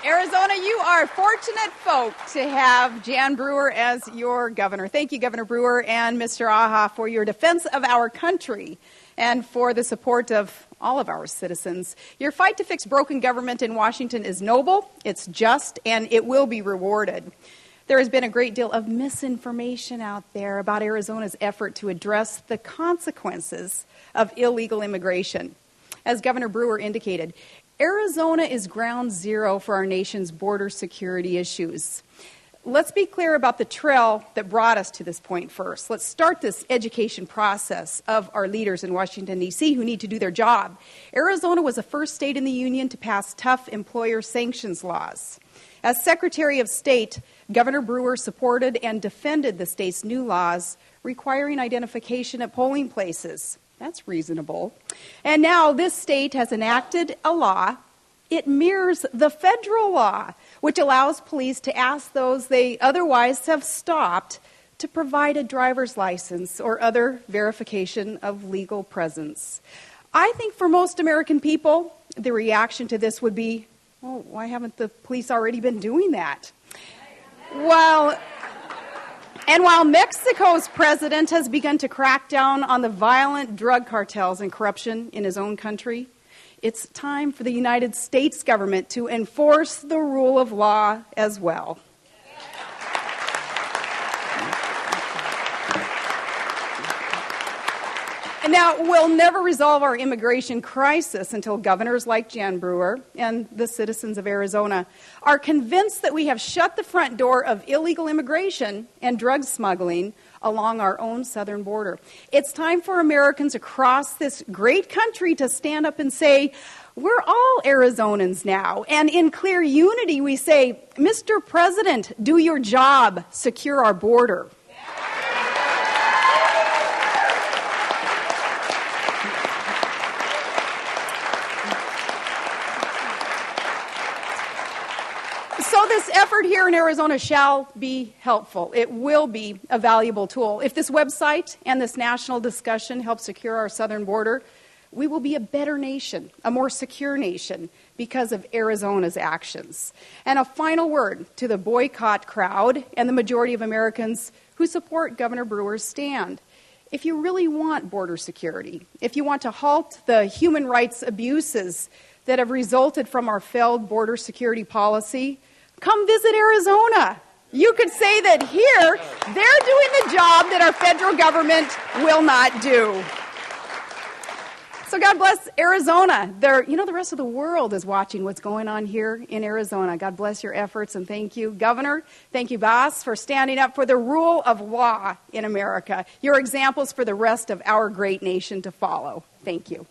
Arizona, you are fortunate folk to have Jan Brewer as your governor. Thank you, Governor Brewer and Mr. Aha, for your defense of our country and for the support of all of our citizens. Your fight to fix broken government in Washington is noble, it's just, and it will be rewarded. There has been a great deal of misinformation out there about Arizona's effort to address the consequences of illegal immigration. As Governor Brewer indicated, Arizona is ground zero for our nation's border security issues. Let's be clear about the trail that brought us to this point first. Let's start this education process of our leaders in Washington, D.C. who need to do their job. Arizona was the first state in the union to pass tough employer sanctions laws. As Secretary of State, Governor Brewer supported and defended the state's new laws requiring identification at polling places. That's reasonable. And now this state has enacted a law. It mirrors the federal law, which allows police to ask those they otherwise have stopped to provide a driver's license or other verification of legal presence. I think for most American people, the reaction to this would be, well, why haven't the police already been doing that? While Mexico's president has begun to crack down on the violent drug cartels and corruption in his own country, it's time for the United States government to enforce the rule of law as well. Now, we'll never resolve our immigration crisis until governors like Jan Brewer and the citizens of Arizona are convinced that we have shut the front door of illegal immigration and drug smuggling along our own southern border. It's time for Americans across this great country to stand up and say, we're all Arizonans now. And in clear unity, we say, Mr. President, do your job, secure our border. So this effort here in Arizona shall be helpful. It will be a valuable tool. If this website and this national discussion help secure our southern border, we will be a better nation, a more secure nation, because of Arizona's actions. And a final word to the boycott crowd and the majority of Americans who support Governor Brewer's stand. If you really want border security, if you want to halt the human rights abuses that have resulted from our failed border security policy, come visit Arizona. You could say that here, they're doing the job that our federal government will not do. So God bless Arizona. The rest of the world is watching what's going on here in Arizona. God bless your efforts, and thank you, Governor. Thank you, Boss, for standing up for the rule of law in America. Your examples for the rest of our great nation to follow. Thank you.